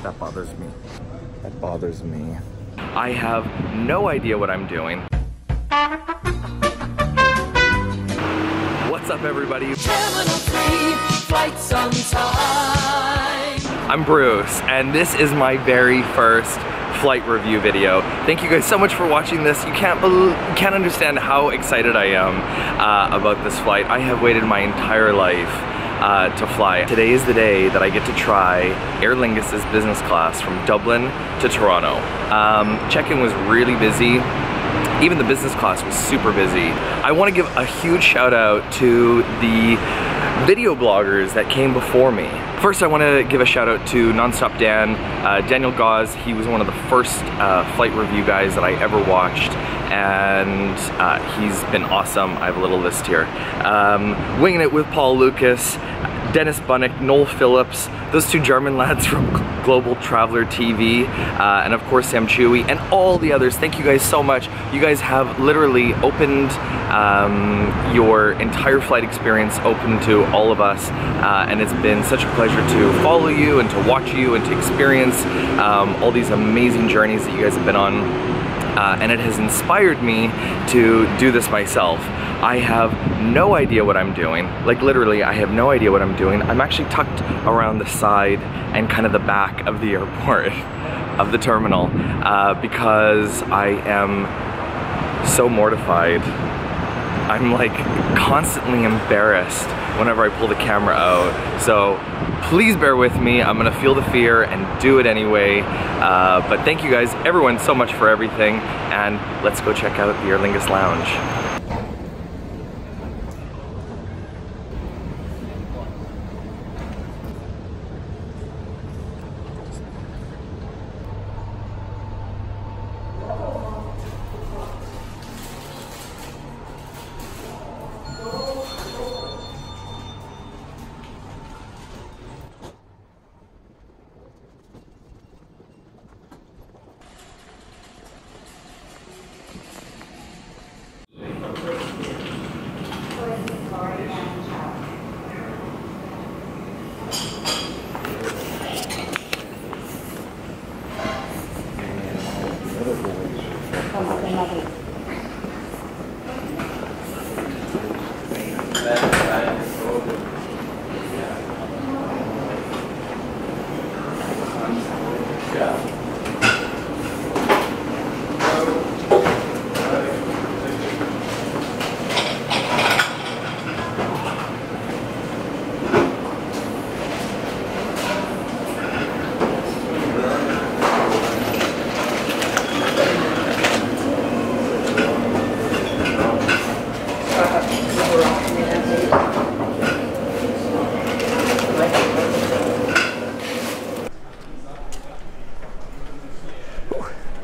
That bothers me. That bothers me. I have no idea what I'm doing. What's up, everybody? Terminal 3, flights on time. I'm Bruce, and this is my very first flight review video. Thank you guys so much for watching this. You can't understand how excited I am about this flight. I have waited my entire life to fly. Today is the day that I get to try Aer Lingus' business class from Dublin to Toronto. Check-in was really busy. Even the business class was super busy. I want to give a huge shout out to the video bloggers that came before me. First, I want to give a shout out to Nonstop Dan, Daniel Gauze. He was one of the first flight review guys that I ever watched, and he's been awesome. I have a little list here. Winging It with Paul Lucas, Dennis Bunnick, Noel Phillips, those two German lads from Global Traveler TV, and of course Sam Chewy, and all the others. Thank you guys so much. You guys have literally opened your entire flight experience open to all of us, and it's been such a pleasure to follow you and to watch you and to experience all these amazing journeys that you guys have been on. And it has inspired me to do this myself. I have no idea what I'm doing. Like literally, I have no idea what I'm doing. I'm actually tucked around the side and kind of the back of the airport, of the terminal, because I am so mortified. I'm like constantly embarrassed whenever I pull the camera out. So please bear with me. I'm gonna feel the fear and do it anyway. But thank you guys, everyone, so much for everything. And let's go check out the Aer Lingus Lounge.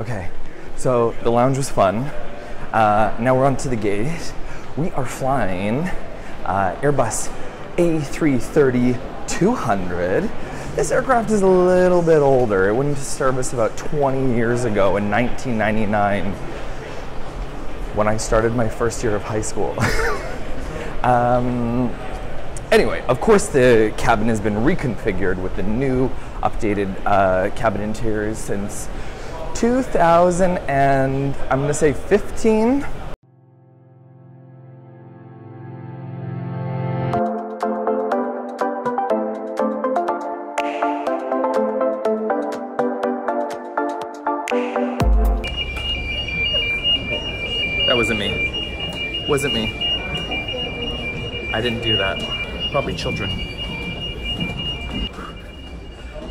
Okay, so the lounge was fun. Now we're on to the gate. We are flying Airbus A330-200. This aircraft is a little bit older. It went into service about 20 years ago in 1999 when I started my first year of high school. Anyway, of course the cabin has been reconfigured with the new updated cabin interiors since 2000 and I'm gonna say 15. That wasn't me. Wasn't me. I didn't do that. Probably children.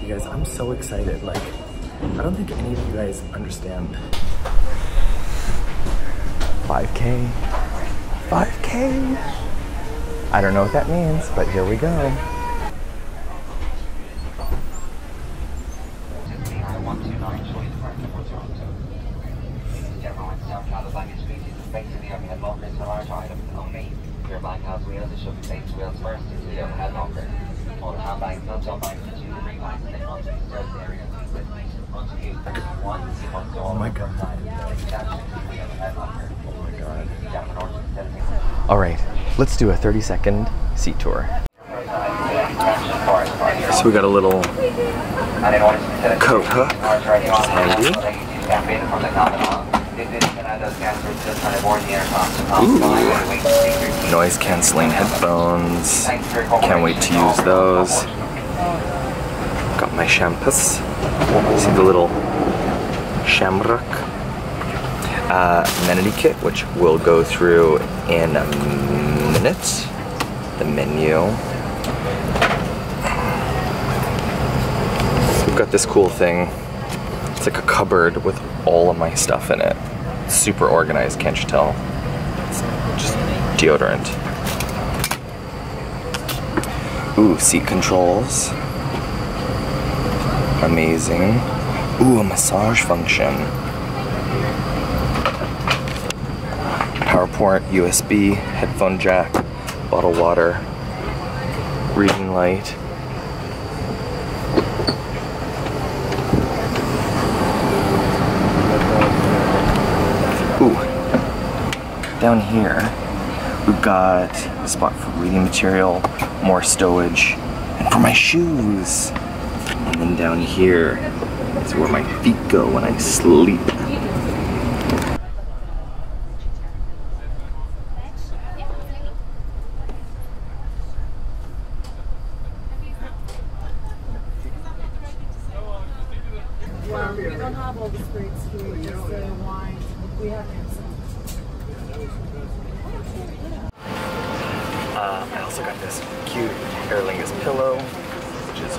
You guys, I'm so excited. Like, I don't think any of you guys understand. 5K. 5K. I don't know what that means, but here we go. Your bag has wheels, it should be placed wheels first into the overhead locker. All the handbags, no jump bags, and two ring bags, and then onto the service area. Onto you. Once you must go all my God. Oh my God. All right, let's do a 30-second seat tour. So we got a little Coat hook, which is handy. Ooh, noise cancelling headphones. Can't wait to use those. Got my shampas. See the little shamrock. Amenity kit, which we'll go through in a minute. The menu. We've got this cool thing. It's like a cupboard with all of my stuff in it. It's super organized, can't you tell? It's just deodorant. Ooh, seat controls. Amazing. Ooh, a massage function. Power port, USB, headphone jack, bottled water, reading light. Ooh, down here we've got a spot for reading material, more stowage, and for my shoes. And then down here is where my feet go when I sleep. We don't have all the spirits here, just the wine. We have I also got this cute Aer Lingus pillow, which is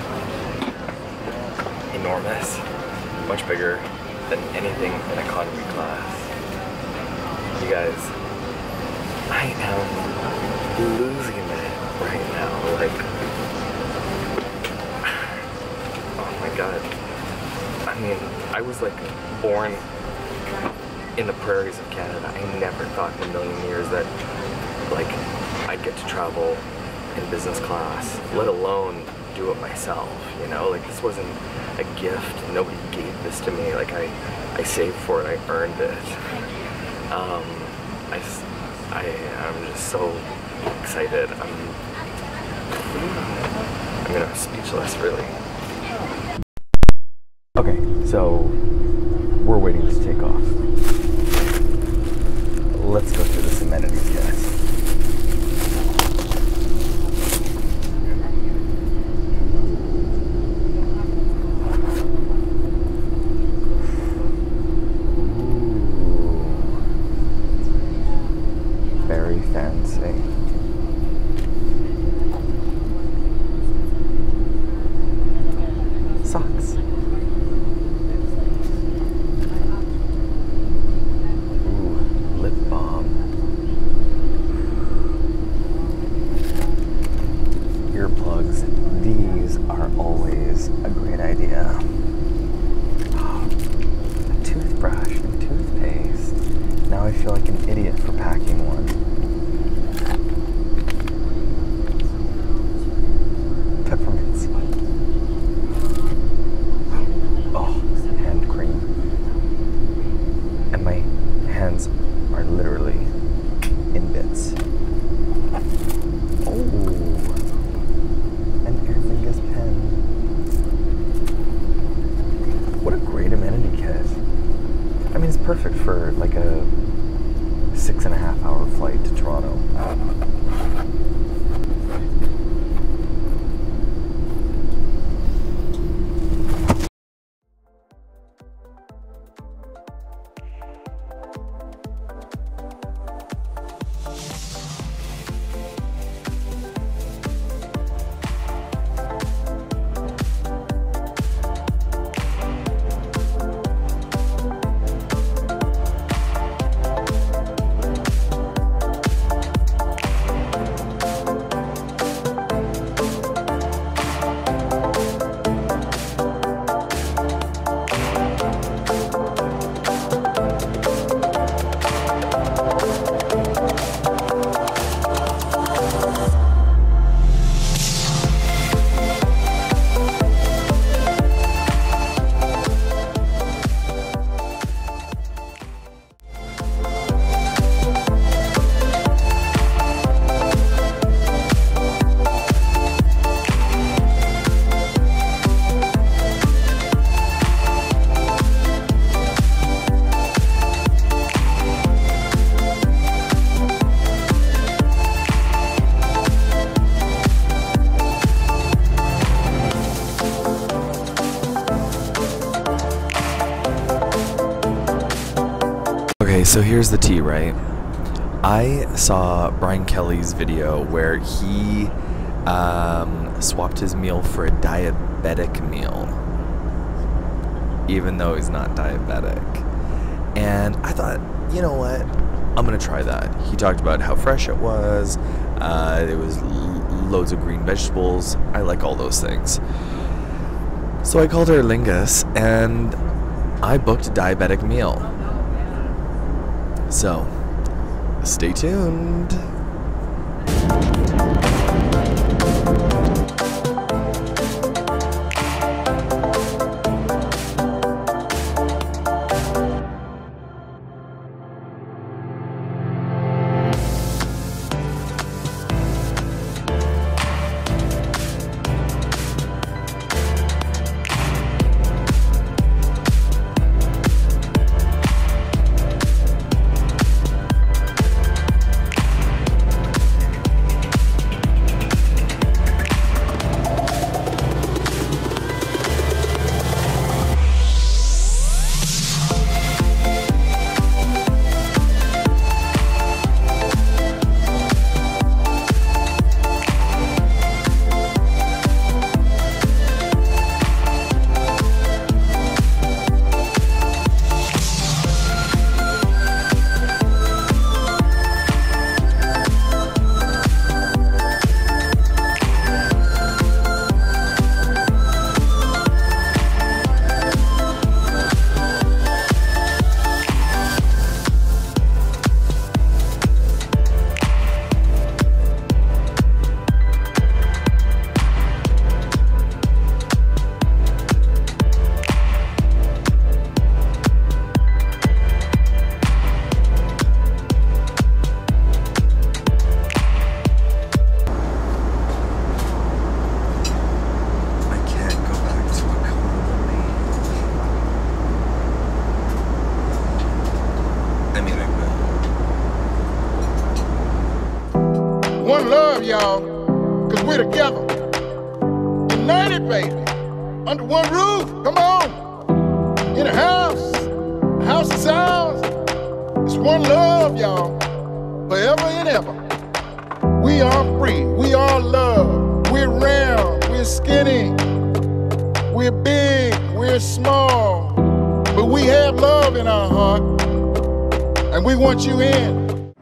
enormous, much bigger than anything in economy class. You guys, I am losing it right now. Like, oh my god. I mean, I was like born in the prairies of Canada. I never thought in a million years that like I'd get to travel in business class, let alone do it myself, you know? Like, this wasn't a gift. Nobody gave this to me. Like, I saved for it. I earned it. I'm just so excited. I'm gonna be speechless, really. Okay, so we're waiting to take off. Let's go through this amenities, guys. Very fancy. Socks. Ooh, lip balm. Earplugs. These are always a great idea. A toothbrush and toothpaste. Now I feel like an idiot for packing one. Peppermints. Oh, hand cream. And my hands are literally in bits. Oh, an Aer Lingus pen. What a great amenity kit. I mean, it's perfect for like a 6.5-hour flight to Toronto. Okay, so here's the tea, right? I saw Brian Kelly's video where he swapped his meal for a diabetic meal, even though he's not diabetic. And I thought, you know what? I'm gonna try that. He talked about how fresh it was. There was loads of green vegetables. I like all those things. So I called Aer Lingus and I booked a diabetic meal. So, stay tuned. One love, y'all, cause we're together. United, baby, under one roof, come on. In a house of sounds. It's one love, y'all, forever and ever. We are free, we are love. We're round, we're skinny, we're big, we're small. But we have love in our heart, and we want you in.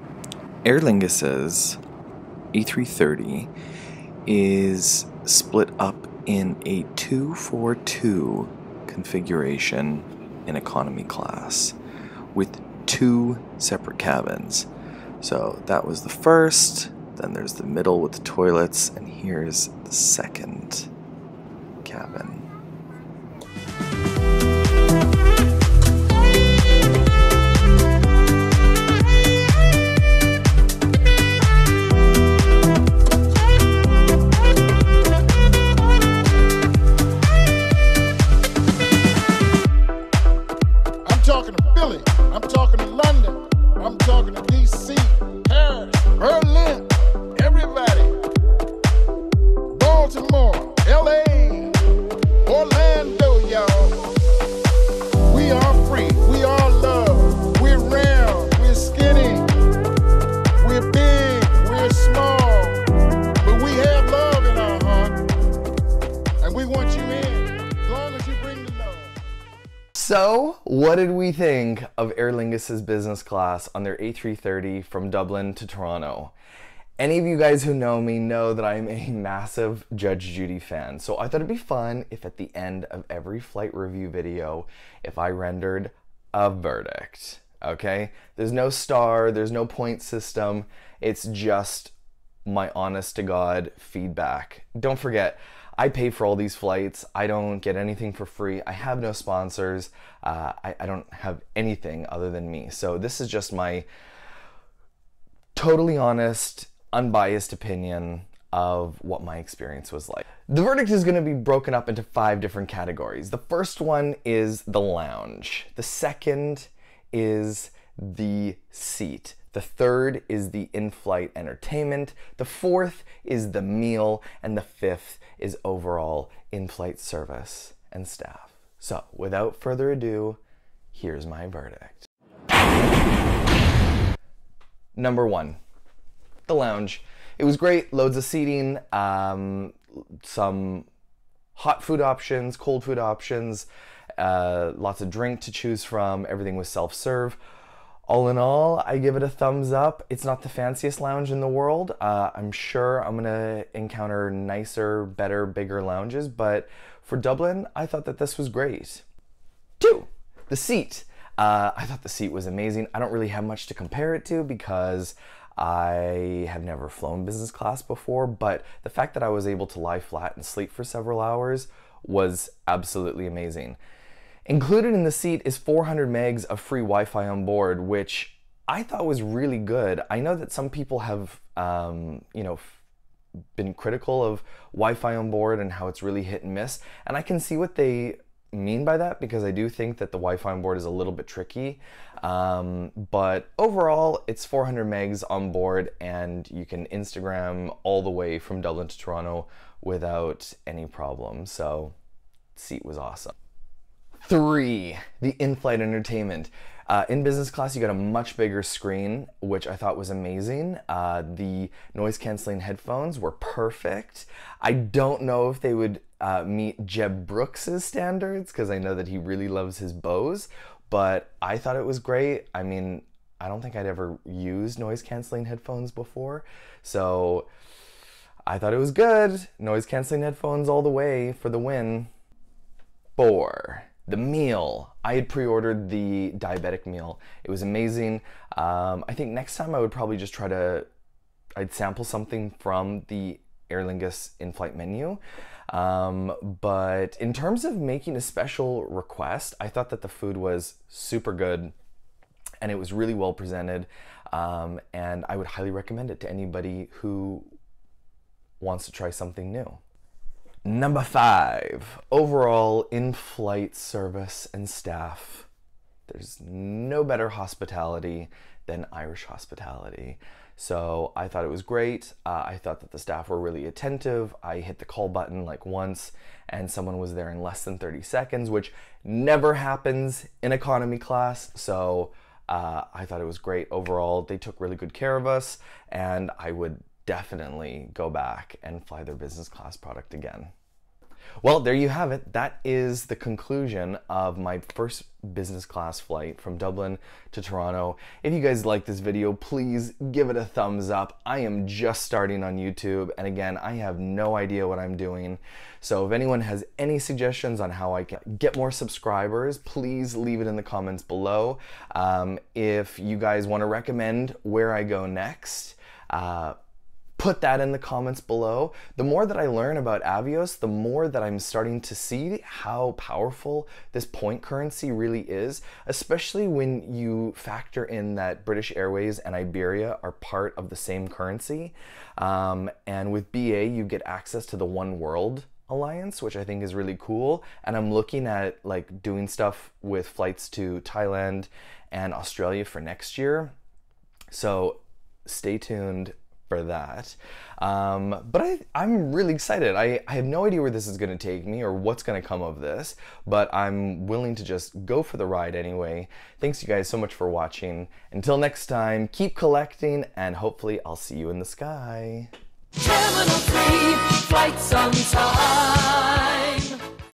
Aer Lingus's A330 is split up in a 242 configuration in economy class with 2 separate cabins. So that was the first, then there's the middle with the toilets, and here's the second cabin. I'm talking to Philly, I'm talking to London, I'm talking to DC, Paris, Berlin, everybody. Baltimore, LA, Orlando, y'all. We are free, we are love. We're round, we're skinny, we're big, we're small. But we have love in our heart, and we want you in, as long as you bring the love. So, what did we think of Aer Lingus's business class on their A330 from Dublin to Toronto? Any of you guys who know me know that I'm a massive Judge Judy fan, so I thought it'd be fun if at the end of every flight review video, if I rendered a verdict, okay? There's no star, there's no point system, it's just my honest to God feedback. Don't forget, I pay for all these flights. I don't get anything for free. I have no sponsors. I don't have anything other than me. So this is just my totally honest, unbiased opinion of what my experience was like. The verdict is going to be broken up into 5 different categories. The first one is the lounge. The second is the seat. The third is the in-flight entertainment. The fourth is the meal. And the fifth is overall in-flight service and staff. So without further ado, here's my verdict. Number 1, the lounge. It was great, loads of seating, some hot food options, cold food options, lots of drink to choose from, everything was self-serve. All in all, I give it a thumbs up. It's not the fanciest lounge in the world. I'm sure I'm gonna encounter nicer, better, bigger lounges, but for Dublin, I thought that this was great. 2, the seat. I thought the seat was amazing. I don't really have much to compare it to because I have never flown business class before, but the fact that I was able to lie flat and sleep for several hours was absolutely amazing. Included in the seat is 400 megs of free Wi-Fi on board, which I thought was really good. I know that some people have, been critical of Wi-Fi on board and how it's really hit and miss, and I can see what they mean by that because I do think that the Wi-Fi on board is a little bit tricky, but overall it's 400 megs on board and you can Instagram all the way from Dublin to Toronto without any problem, so seat was awesome. 3, the in-flight entertainment. In business class, you got a much bigger screen, which I thought was amazing. The noise-canceling headphones were perfect. I don't know if they would meet Jeb Brooks's standards, because I know that he really loves his Bose, but I thought it was great. I mean, I don't think I'd ever used noise-canceling headphones before, so I thought it was good. Noise-canceling headphones all the way for the win. 4, the meal. I had pre-ordered the diabetic meal. It was amazing. I think next time I would probably just I'd sample something from the Aer Lingus in-flight menu. But in terms of making a special request, I thought that the food was super good and it was really well presented. And I would highly recommend it to anybody who wants to try something new. Number 5, overall in-flight service and staff. There's no better hospitality than Irish hospitality. So I thought it was great. I thought that the staff were really attentive. I hit the call button like once and someone was there in less than 30 seconds, which never happens in economy class. So I thought it was great overall. They took really good care of us and I would definitely go back and fly their business class product again. Well, there you have it. That is the conclusion of my first business class flight from Dublin to Toronto. If you guys like this video, please give it a thumbs up. I am just starting on YouTube, and again, I have no idea what I'm doing. So if anyone has any suggestions on how I can get more subscribers, please leave it in the comments below. If you guys want to recommend where I go next, put that in the comments below. The more that I learn about Avios, the more that I'm starting to see how powerful this point currency really is, especially when you factor in that British Airways and Iberia are part of the same currency. And with BA, you get access to the One World Alliance, which I think is really cool. And I'm looking at like doing stuff with flights to Thailand and Australia for next year. So stay tuned for that. But I'm really excited. I have no idea where this is going to take me or what's going to come of this, but I'm willing to just go for the ride anyway. Thanks you guys so much for watching. Until next time, keep collecting and hopefully I'll see you in the sky. Terminal 3, flights on time.